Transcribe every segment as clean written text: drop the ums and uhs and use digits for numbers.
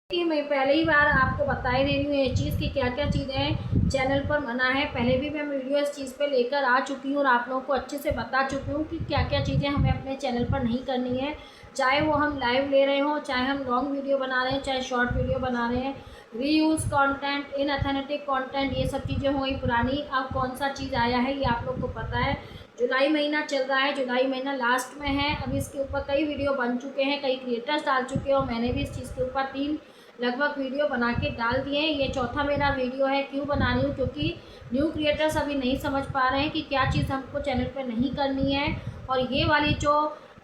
कि मैं पहले ही बार आपको बता ही रही हूँ ये चीज़ कि क्या क्या चीज़ें चैनल पर मना है। पहले भी मैं वीडियो इस चीज़ पे लेकर आ चुकी हूँ और आप लोगों को अच्छे से बता चुकी हूँ कि क्या क्या चीज़ें हमें अपने चैनल पर नहीं करनी है। चाहे वो हम लाइव ले रहे हों, चाहे हम लॉन्ग वीडियो बना रहे हैं, चाहे शॉर्ट वीडियो बना रहे हैं, रीयूज़ कंटेंट, इनऑथेंटिक कंटेंट, ये सब चीज़ें हुई पुरानी। अब कौन सा चीज़ आया है ये आप लोग को पता है। जुलाई महीना चल रहा है, जुलाई महीना लास्ट में है। अभी इसके ऊपर कई वीडियो बन चुके हैं, कई क्रिएटर्स डाल चुके हैं और मैंने भी इस चीज़ के ऊपर 3 लगभग वीडियो बना के डाल दिए हैं। ये चौथा मेरा वीडियो है। क्यों बना रही हूँ? क्योंकि न्यू क्रिएटर्स अभी नहीं समझ पा रहे हैं कि क्या चीज़ हमको चैनल पे नहीं करनी है। और ये वाली जो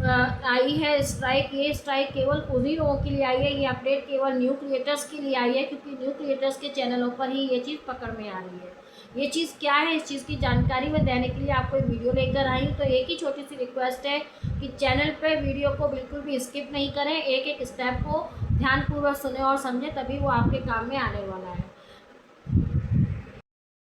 आई है स्ट्राइक, ये स्ट्राइक केवल उन्हीं लोगों के लिए आई है। ये अपडेट केवल न्यू क्रिएटर्स के लिए आई है, क्योंकि न्यू क्रिएटर्स के चैनलों पर ही ये चीज़ पकड़ में आ रही है। ये चीज़ क्या है, इस चीज़ की जानकारी मैं देने के लिए आपको एक वीडियो लेकर आई हूँ। तो एक ही छोटी सी रिक्वेस्ट है कि चैनल पे वीडियो को बिल्कुल भी स्किप नहीं करें, एक एक स्टेप को ध्यानपूर्वक सुने और समझें, तभी वो आपके काम में आने वाला है।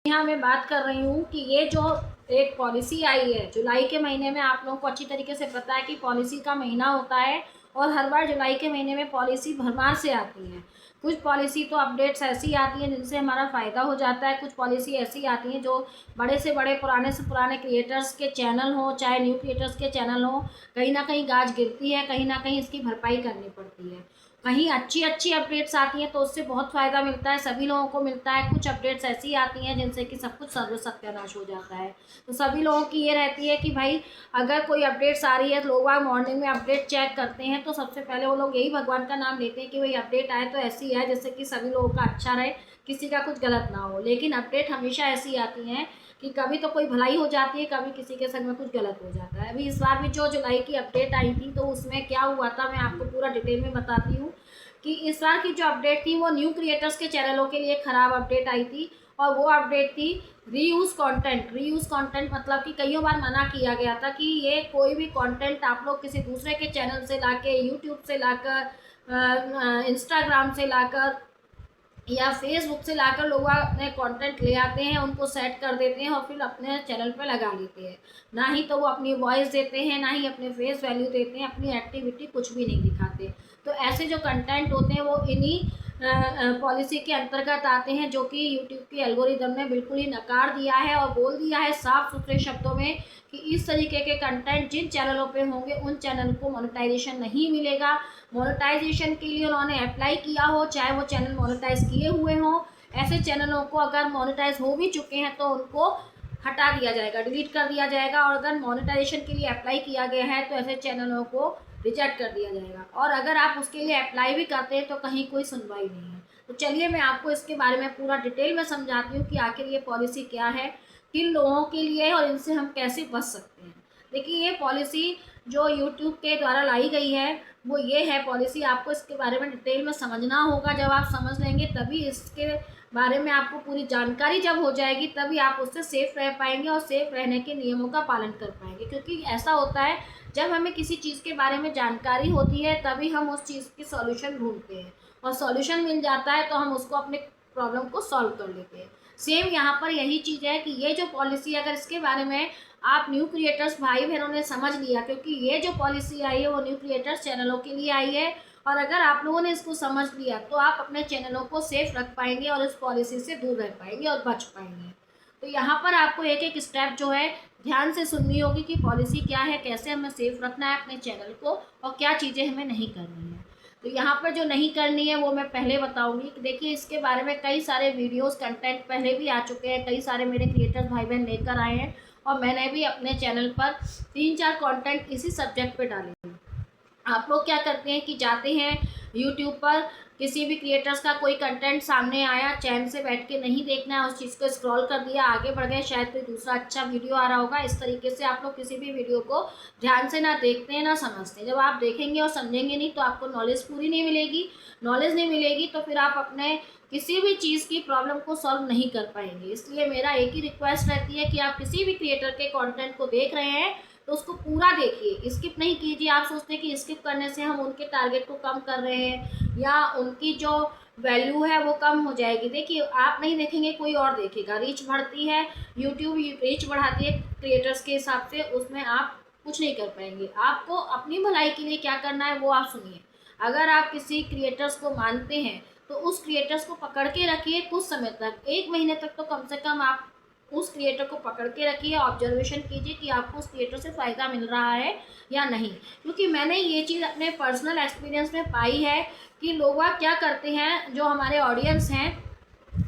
यहाँ मैं बात कर रही हूँ कि ये जो एक पॉलिसी आई है जुलाई के महीने में, आप लोगों को अच्छी तरीके से पता है कि पॉलिसी का महीना होता है और हर बार जुलाई के महीने में पॉलिसी भरमार से आती है। कुछ पॉलिसी तो अपडेट्स ऐसी आती हैं जिनसे हमारा फ़ायदा हो जाता है, कुछ पॉलिसी ऐसी आती हैं जो बड़े से बड़े पुराने से पुराने क्रिएटर्स के चैनल हो, चाहे न्यू क्रिएटर्स के चैनल हो, कहीं ना कहीं गाज गिरती है, कहीं ना कहीं इसकी भरपाई करनी पड़ती है। कहीं अच्छी अच्छी अपडेट्स आती हैं तो उससे बहुत फ़ायदा मिलता है, सभी लोगों को मिलता है। कुछ अपडेट्स ऐसी आती हैं जिनसे कि सब कुछ सत्यानाश हो जाता है। तो सभी लोगों की ये रहती है कि भाई अगर कोई अपडेट्स आ रही है तो लोग आज मॉर्निंग में अपडेट चेक करते हैं तो सबसे पहले वो लोग यही भगवान का नाम लेते हैं कि भाई अपडेट आए तो ऐसी है जिससे कि सभी लोगों का अच्छा रहे, किसी का कुछ गलत ना हो। लेकिन अपडेट हमेशा ऐसी आती हैं कि कभी तो कोई भलाई हो जाती है, कभी किसी के संग में कुछ गलत हो जाता है। अभी इस बार भी जो जुलाई की अपडेट आई थी तो उसमें क्या हुआ था मैं आपको पूरा डिटेल में बताती हूँ कि इस बार की जो अपडेट थी वो न्यू क्रिएटर्स के चैनलों के लिए ख़राब अपडेट आई थी। और वो अपडेट थी रीयूज़ कंटेंट। रीयूज़ कंटेंट मतलब कि कईयों बार मना किया गया था कि ये कोई भी कंटेंट आप लोग किसी दूसरे के चैनल से लाके, यूट्यूब से लाकर, इंस्टाग्राम से लाकर या फेसबुक से लाकर लोग अपने कंटेंट ले आते हैं, उनको सेट कर देते हैं और फिर अपने चैनल पर लगा लेते हैं। ना ही तो वो अपनी वॉइस देते हैं, ना ही अपने फेस वैल्यू देते हैं, अपनी एक्टिविटी कुछ भी नहीं दिखाते। तो ऐसे जो कंटेंट होते हैं वो इन्हीं पॉलिसी के अंतर्गत आते हैं, जो कि यूट्यूब की एल्गोरिदम ने बिल्कुल ही नकार दिया है और बोल दिया है साफ सुथरे शब्दों में कि इस तरीके के कंटेंट जिन चैनलों पे होंगे उन चैनल को मोनेटाइजेशन नहीं मिलेगा। मोनेटाइजेशन के लिए उन्होंने अप्लाई किया हो, चाहे वो चैनल मोनेटाइज किए हुए हों, ऐसे चैनलों को अगर मोनेटाइज हो भी चुके हैं तो उनको हटा दिया जाएगा, डिलीट कर दिया जाएगा। और अगर मोनेटाइजेशन के लिए अप्लाई किया गया है तो ऐसे चैनलों को रिजेक्ट कर दिया जाएगा। और अगर आप उसके लिए अप्लाई भी करते हैं तो कहीं कोई सुनवाई नहीं है। तो चलिए मैं आपको इसके बारे में पूरा डिटेल में समझाती हूँ कि आखिर ये पॉलिसी क्या है, किन लोगों के लिए है और इनसे हम कैसे बच सकते हैं। देखिए ये पॉलिसी जो यूट्यूब के द्वारा लाई गई है वो ये है पॉलिसी, आपको इसके बारे में डिटेल में समझना होगा। जब आप समझ लेंगे तभी इसके बारे में आपको पूरी जानकारी जब हो जाएगी तभी आप उससे सेफ रह पाएंगे और सेफ रहने के नियमों का पालन कर पाएंगे। क्योंकि ऐसा होता है जब हमें किसी चीज़ के बारे में जानकारी होती है तभी हम उस चीज़ की सॉल्यूशन ढूंढते हैं और सॉल्यूशन मिल जाता है तो हम उसको अपने प्रॉब्लम को सॉल्व कर लेते हैं। सेम यहाँ पर यही चीज़ है कि ये जो पॉलिसी अगर इसके बारे में आप न्यू क्रिएटर्स भाई बहनों ने समझ लिया, क्योंकि ये जो पॉलिसी आई है वो न्यू क्रिएटर्स चैनलों के लिए आई है, और अगर आप लोगों ने इसको समझ लिया तो आप अपने चैनलों को सेफ रख पाएंगे और इस पॉलिसी से दूर रह पाएंगे और बच पाएंगे। तो यहाँ पर आपको एक एक स्टेप जो है ध्यान से सुननी होगी कि पॉलिसी क्या है, कैसे हमें सेफ रखना है अपने चैनल को और क्या चीज़ें हमें नहीं करनी है। तो यहाँ पर जो नहीं करनी है वो मैं पहले बताऊंगी कि देखिए इसके बारे में कई सारे वीडियोस कंटेंट पहले भी आ चुके हैं, कई सारे मेरे क्रिएटर्स भाई बहन लेकर आए हैं और मैंने भी अपने चैनल पर 3-4 कंटेंट इसी सब्जेक्ट पे डाले हैं। आप लोग क्या करते हैं कि जाते हैं यूट्यूब पर, किसी भी क्रिएटर्स का कोई कंटेंट सामने आया, चैन से बैठ के नहीं देखना है, उस चीज़ को स्क्रॉल कर दिया, आगे बढ़ गए, शायद कोई दूसरा अच्छा वीडियो आ रहा होगा। इस तरीके से आप लोग किसी भी वीडियो को ध्यान से ना देखते हैं ना समझते हैं। जब आप देखेंगे और समझेंगे नहीं तो आपको नॉलेज पूरी नहीं मिलेगी। नॉलेज नहीं मिलेगी तो फिर आप अपने किसी भी चीज़ की प्रॉब्लम को सॉल्व नहीं कर पाएंगे। इसलिए मेरा एक ही रिक्वेस्ट रहती है कि आप किसी भी क्रिएटर के कंटेंट को देख रहे हैं तो उसको पूरा देखिए, स्किप नहीं कीजिए। आप सोचते हैं कि स्किप करने से हम उनके टारगेट को कम कर रहे हैं या उनकी जो वैल्यू है वो कम हो जाएगी। देखिए आप नहीं देखेंगे कोई और देखेगा, रीच बढ़ती है, यूट्यूब रीच बढ़ाती है क्रिएटर्स के हिसाब से, उसमें आप कुछ नहीं कर पाएंगे। आपको अपनी भलाई के लिए क्या करना है वो आप सुनिए। अगर आप किसी क्रिएटर्स को मानते हैं तो उस क्रिएटर्स को पकड़ के रखिए कुछ समय तक, 1 महीने तक तो कम से कम आप उस क्रिएटर को पकड़ के रखिए, ऑब्जर्वेशन कीजिए कि आपको उस क्रिएटर से फ़ायदा मिल रहा है या नहीं। क्योंकि मैंने ये चीज़ अपने पर्सनल एक्सपीरियंस में पाई है कि लोग क्या करते हैं, जो हमारे ऑडियंस हैं,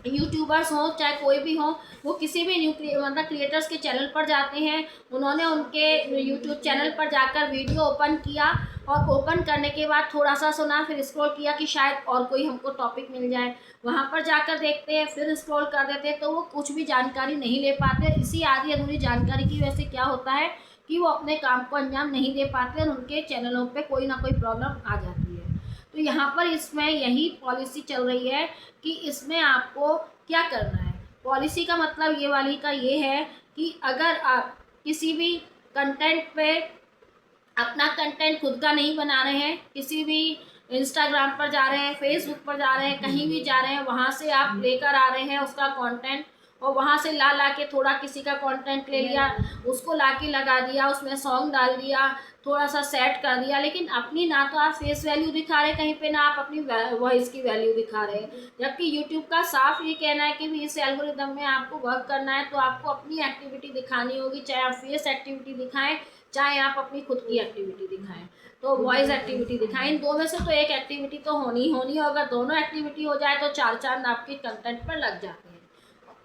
यूट्यूबर्स हों चाहे कोई भी हो, वो किसी भी मतलब क्रिएटर्स के चैनल पर जाते हैं, उन्होंने उनके यूट्यूब चैनल पर जाकर वीडियो ओपन किया और ओपन करने के बाद थोड़ा सा सुना, फिर स्क्रॉल किया कि शायद और कोई हमको टॉपिक मिल जाए, वहाँ पर जाकर देखते हैं, फिर स्क्रॉल कर देते हैं, तो वो कुछ भी जानकारी नहीं ले पाते। इसी आधी अधूरी जानकारी की वजह से क्या होता है कि वो अपने काम को अंजाम नहीं दे पाते और उनके चैनलों पे कोई ना कोई प्रॉब्लम आ जाती है। तो यहाँ पर इसमें यही पॉलिसी चल रही है कि इसमें आपको क्या करना है। पॉलिसी का मतलब ये वाली का ये है कि अगर आप किसी भी कंटेंट पे अपना कंटेंट खुद का नहीं बना रहे हैं, किसी भी इंस्टाग्राम पर जा रहे हैं, फेसबुक पर जा रहे हैं, कहीं भी जा रहे हैं, वहाँ से आप लेकर आ रहे हैं उसका कंटेंट और वहाँ से ला के थोड़ा किसी का कंटेंट ले लिया, उसको ला के लगा दिया, उसमें सॉन्ग डाल दिया, थोड़ा सा सेट कर दिया, लेकिन अपनी ना तो आप फेस वैल्यू दिखा रहे हैं कहीं पे, ना आप अपनी वॉइस की वैल्यू दिखा रहे हैं। जबकि यूट्यूब का साफ ये कहना है कि भी इस एल्गोरिदम में आपको वर्क करना है तो आपको अपनी एक्टिविटी दिखानी होगी, चाहे आप फेस एक्टिविटी दिखाएं चाहे आप अपनी खुद की एक्टिविटी दिखाएं, तो वॉइस एक्टिविटी दिखाएं। इन दो में से तो एक एक्टिविटी तो होनी होनी है। अगर दोनों एक्टिविटी हो जाए तो चार चांद आपके कंटेंट पर लग जाते हैं।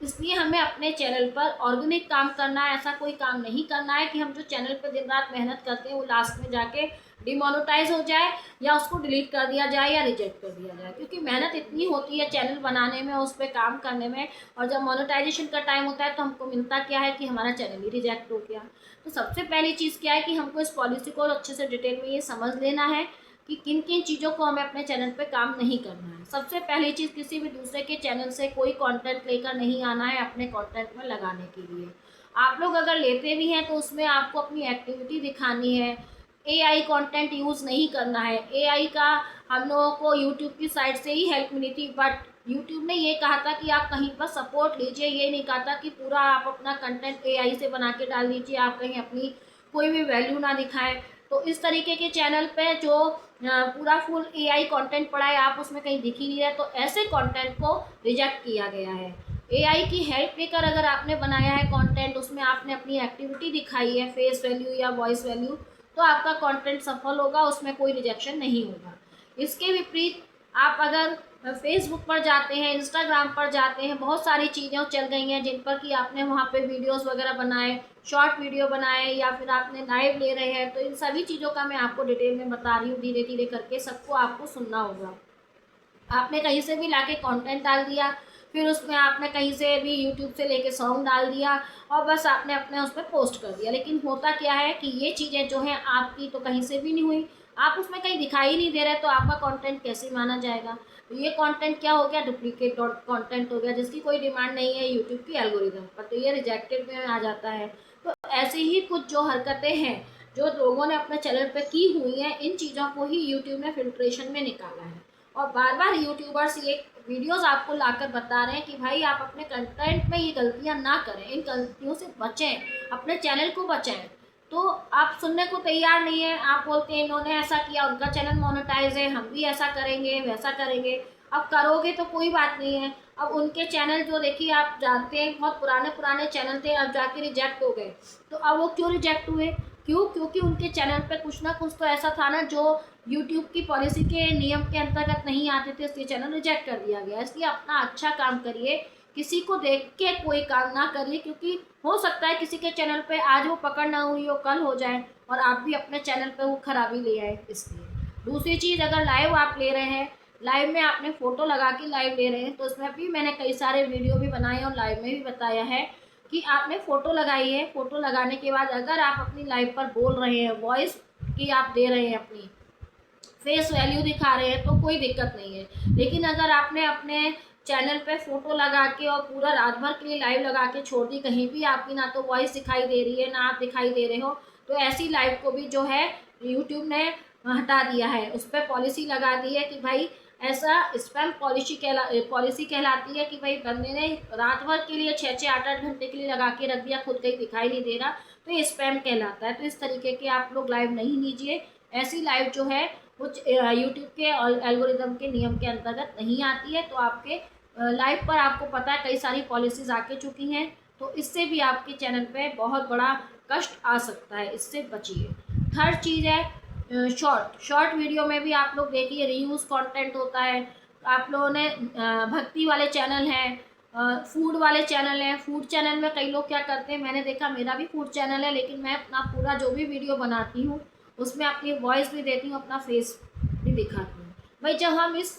इसलिए हमें अपने चैनल पर ऑर्गेनिक काम करना है, ऐसा कोई काम नहीं करना है कि हम जो चैनल पर दिन रात मेहनत करते हैं वो लास्ट में जाके डिमोनेटाइज हो जाए या उसको डिलीट कर दिया जाए या रिजेक्ट कर दिया जाए। क्योंकि मेहनत इतनी होती है चैनल बनाने में, उस पर काम करने में, और जब मोनेटाइजेशन का टाइम होता है तो हमको मिलता क्या है कि हमारा चैनल ही रिजेक्ट हो गया। तो सबसे पहली चीज़ क्या है कि हमको इस पॉलिसी को अच्छे से डिटेल में ये समझ लेना है कि किन किन चीज़ों को हमें अपने चैनल पे काम नहीं करना है। सबसे पहली चीज़, किसी भी दूसरे के चैनल से कोई कंटेंट लेकर नहीं आना है अपने कंटेंट में लगाने के लिए। आप लोग अगर लेते भी हैं तो उसमें आपको अपनी एक्टिविटी दिखानी है। एआई कंटेंट यूज़ नहीं करना है। एआई का हम लोगों को यूट्यूब की साइड से ही हेल्प मिली थी, बट यूट्यूब ने ये कहा था कि आप कहीं पर सपोर्ट लीजिए, ये नहीं कहा था कि पूरा आप अपना कंटेंट एआई से बना के डाल दीजिए, आप कहीं अपनी कोई भी वैल्यू ना दिखाएं। तो इस तरीके के चैनल पे जो पूरा फुल एआई कंटेंट पड़ा है, आप उसमें कहीं दिख ही नहीं रहे, तो ऐसे कंटेंट को रिजेक्ट किया गया है। एआई की हेल्प लेकर अगर आपने बनाया है कंटेंट, उसमें आपने अपनी एक्टिविटी दिखाई है, फेस वैल्यू या वॉइस वैल्यू, तो आपका कंटेंट सफल होगा, उसमें कोई रिजेक्शन नहीं होगा। इसके विपरीत आप अगर फेसबुक पर जाते हैं, इंस्टाग्राम पर जाते हैं, बहुत सारी चीज़ें चल गई हैं जिन पर कि आपने वहाँ पे वीडियोस वगैरह बनाए, शॉर्ट वीडियो बनाए, या फिर आपने लाइव ले रहे हैं, तो इन सभी चीज़ों का मैं आपको डिटेल में बता रही हूँ, धीरे धीरे करके सबको आपको सुनना होगा। आपने कहीं से भी लाके कंटेंट डाल दिया, फिर उसमें आपने कहीं से भी यूट्यूब से लेके सॉन्ग डाल दिया और बस आपने अपने उस पर पोस्ट कर दिया, लेकिन होता क्या है कि ये चीज़ें जो हैं आपकी तो कहीं से भी नहीं हुई, आप उसमें कहीं दिखाई नहीं दे रहे, तो आपका कंटेंट कैसे माना जाएगा। तो ये कंटेंट क्या हो गया, डुप्लीकेट कंटेंट हो गया, जिसकी कोई डिमांड नहीं है यूट्यूब की एल्गोरिदम पर, तो ये रिजेक्टेड में आ जाता है। तो ऐसे ही कुछ जो हरकतें हैं जो लोगों ने अपने चैनल पर की हुई हैं, इन चीज़ों को ही यूट्यूब ने फिल्ट्रेशन में निकाला है। और बार बार यूट्यूबर्स ये वीडियोस आपको लाकर बता रहे हैं कि भाई आप अपने कंटेंट में ये गलतियां ना करें, इन गलतियों से बचें, अपने चैनल को बचाएं। तो आप सुनने को तैयार नहीं है, आप बोलते हैं इन्होंने ऐसा किया, उनका चैनल मोनेटाइज है, हम भी ऐसा करेंगे वैसा करेंगे। अब करोगे तो कोई बात नहीं है, अब उनके चैनल जो देखिए आप जानते हैं बहुत पुराने पुराने चैनल थे, अब जाके रिजेक्ट हो गए। तो अब वो क्यों रिजेक्ट हुए, क्यों? क्योंकि उनके चैनल पे कुछ ना कुछ तो ऐसा था ना जो यूट्यूब की पॉलिसी के नियम के अंतर्गत नहीं आते थे, इसलिए चैनल रिजेक्ट कर दिया गया। इसलिए अपना अच्छा काम करिए, किसी को देख के कोई काम ना करिए, क्योंकि हो सकता है किसी के चैनल पे आज वो पकड़ ना हुई हो, कल हो जाए और आप भी अपने चैनल पे वो खराबी ले आए। इसलिए दूसरी चीज़, अगर लाइव आप ले रहे हैं, लाइव में आपने फ़ोटो लगा के लाइव ले रहे हैं, तो इसमें भी मैंने कई सारे वीडियो भी बनाए और लाइव में भी बताया है कि आपने फ़ोटो लगाई है, फ़ोटो लगाने के बाद अगर आप अपनी लाइव पर बोल रहे हैं, वॉइस की आप दे रहे हैं, अपनी फेस वैल्यू दिखा रहे हैं, तो कोई दिक्कत नहीं है। लेकिन अगर आपने अपने चैनल पे फ़ोटो लगा के और पूरा रात भर के लिए लाइव लगा के छोड़ दी, कहीं भी आपकी ना तो वॉइस दिखाई दे रही है ना आप दिखाई दे रहे हो, तो ऐसी लाइव को भी जो है यूट्यूब ने हटा दिया है। उस पर पॉलिसी लगा दी है कि भाई ऐसा स्पैम पॉलिसी कहलाती है कि भाई बंदे ने रात भर के लिए 6-6 8-8 घंटे के लिए लगा के रख दिया, खुद कहीं दिखाई नहीं दे रहा, तो ये स्पैम कहलाता है। तो इस तरीके के आप लोग लाइव नहीं लीजिए। ऐसी लाइव जो है वो यूट्यूब के एल्गोरिदम के नियम के अंतर्गत नहीं आती है। तो आपके लाइफ पर आपको पता है कई सारी पॉलिसीज़ आके चुकी हैं, तो इससे भी आपके चैनल पे बहुत बड़ा कष्ट आ सकता है, इससे बचिए। थर्ड चीज़ है शॉर्ट वीडियो में भी आप लोग देखिए रीयूज़ कंटेंट होता है। आप लोगों ने भक्ति वाले चैनल हैं, फूड वाले चैनल हैं। फूड चैनल में कई लोग क्या करते हैं, मैंने देखा, मेरा भी फूड चैनल है, लेकिन मैं अपना पूरा जो भी वीडियो बनाती हूँ उसमें अपनी वॉइस भी देती हूँ, अपना फेस भी दिखाती हूँ। भाई जब हम इस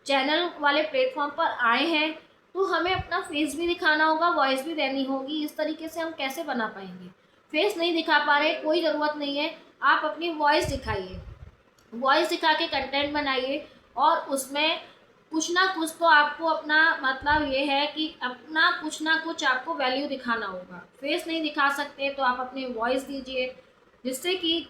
चैनल वाले प्लेटफॉर्म पर आए हैं तो हमें अपना फेस भी दिखाना होगा, वॉइस भी देनी होगी। इस तरीके से हम कैसे बना पाएंगे? फेस नहीं दिखा पा रहे, कोई ज़रूरत नहीं है, आप अपनी वॉइस दिखाइए, वॉइस दिखा के कंटेंट बनाइए। और उसमें कुछ ना कुछ तो आपको अपना मतलब ये है कि अपना कुछ ना कुछ आपको वैल्यू दिखाना होगा। फेस नहीं दिखा सकते तो आप अपनी वॉइस दीजिए, जिससे कि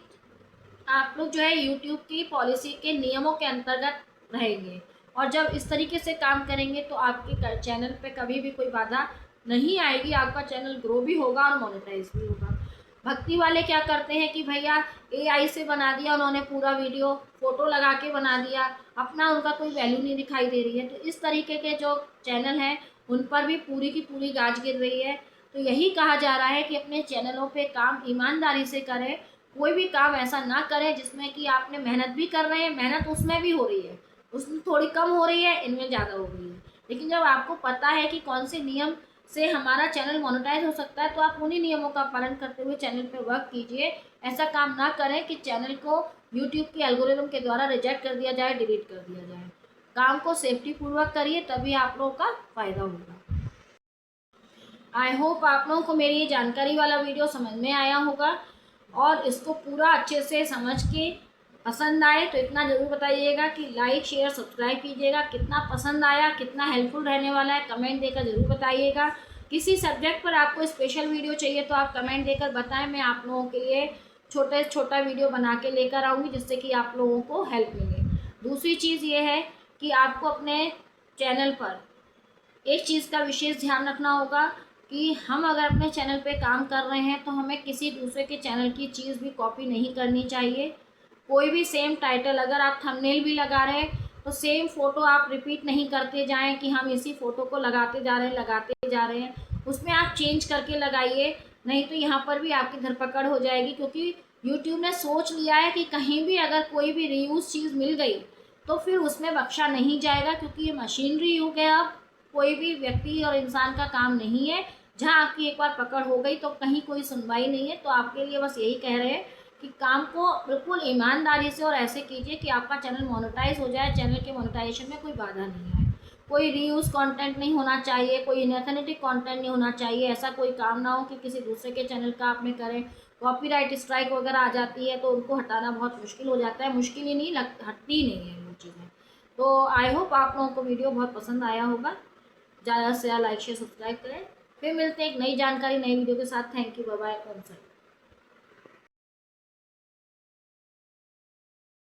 आप लोग जो है यूट्यूब की पॉलिसी के नियमों के अंतर्गत रहेंगे। और जब इस तरीके से काम करेंगे तो आपके चैनल पे कभी भी कोई बाधा नहीं आएगी, आपका चैनल ग्रो भी होगा और मोनेटाइज भी होगा। भक्ति वाले क्या करते हैं कि भैया एआई से बना दिया उन्होंने पूरा वीडियो, फ़ोटो लगा के बना दिया, अपना उनका कोई वैल्यू नहीं दिखाई दे रही है। तो इस तरीके के जो चैनल हैं उन पर भी पूरी की पूरी गाज गिर रही है। तो यही कहा जा रहा है कि अपने चैनलों पे काम ईमानदारी से करें, कोई भी काम ऐसा ना करें जिसमें कि आपने मेहनत भी कर रहे हैं, मेहनत उसमें भी हो रही है, उसमें थोड़ी कम हो रही है, इनमें ज़्यादा हो रही है। लेकिन जब आपको पता है कि कौन से नियम से हमारा चैनल मोनेटाइज हो सकता है तो आप उन्हीं नियमों का पालन करते हुए चैनल पे वर्क कीजिए। ऐसा काम ना करें कि चैनल को यूट्यूब के एल्गोरिदम के द्वारा रिजेक्ट कर दिया जाए, डिलीट कर दिया जाए। काम को सेफ्टी पूर्वक करिए, तभी आप लोगों का फ़ायदा होगा। आई होप आप लोगों को मेरी ये जानकारी वाला वीडियो समझ में आया होगा, और इसको पूरा अच्छे से समझ के पसंद आए तो इतना ज़रूर बताइएगा कि लाइक शेयर सब्सक्राइब कीजिएगा। कितना पसंद आया, कितना हेल्पफुल रहने वाला है, कमेंट देकर ज़रूर बताइएगा। किसी सब्जेक्ट पर आपको स्पेशल वीडियो चाहिए तो आप कमेंट देकर बताएं, मैं आप लोगों के लिए छोटा वीडियो बना के लेकर आऊँगी, जिससे कि आप लोगों को हेल्प मिले। दूसरी चीज़ ये है कि आपको अपने चैनल पर एक चीज़ का विशेष ध्यान रखना होगा कि हम अगर अपने चैनल पे काम कर रहे हैं तो हमें किसी दूसरे के चैनल की चीज़ भी कॉपी नहीं करनी चाहिए। कोई भी सेम टाइटल, अगर आप थंबनेल भी लगा रहे हैं तो सेम फ़ोटो आप रिपीट नहीं करते जाएं कि हम इसी फ़ोटो को लगाते जा रहे हैं। उसमें आप चेंज करके लगाइए, नहीं तो यहाँ पर भी आपकी धरपकड़ हो जाएगी। क्योंकि यूट्यूब ने सोच लिया है कि कहीं भी अगर कोई भी रीयूज़ चीज़ मिल गई तो फिर उसमें बख्शा नहीं जाएगा, क्योंकि ये मशीनरी युग है। अब कोई भी व्यक्ति और इंसान का काम नहीं है, जहाँ आपकी एक बार पकड़ हो गई तो कहीं कोई सुनवाई नहीं है। तो आपके लिए बस यही कह रहे हैं कि काम को बिल्कुल ईमानदारी से और ऐसे कीजिए कि आपका चैनल मोनेटाइज हो जाए, चैनल के मोनेटाइजेशन में कोई बाधा नहीं आए। कोई रीयूज़ कंटेंट नहीं होना चाहिए, कोई इनऑथेंटिक कंटेंट नहीं होना चाहिए। ऐसा कोई काम ना हो कि किसी दूसरे के चैनल का आपने करें, कॉपीराइट स्ट्राइक वगैरह आ जाती है तो उनको हटाना बहुत मुश्किल हो जाता है। मुश्किल ही नहीं, हटती नहीं है वो चीज़ें। तो आई होप आप लोगों को वीडियो बहुत पसंद आया होगा। ज़्यादा से ज़्यादा लाइक शेयर सब्सक्राइब करें। फिर मिलते हैं एक नई जानकारी नई वीडियो के साथ। Thank you, bye bye.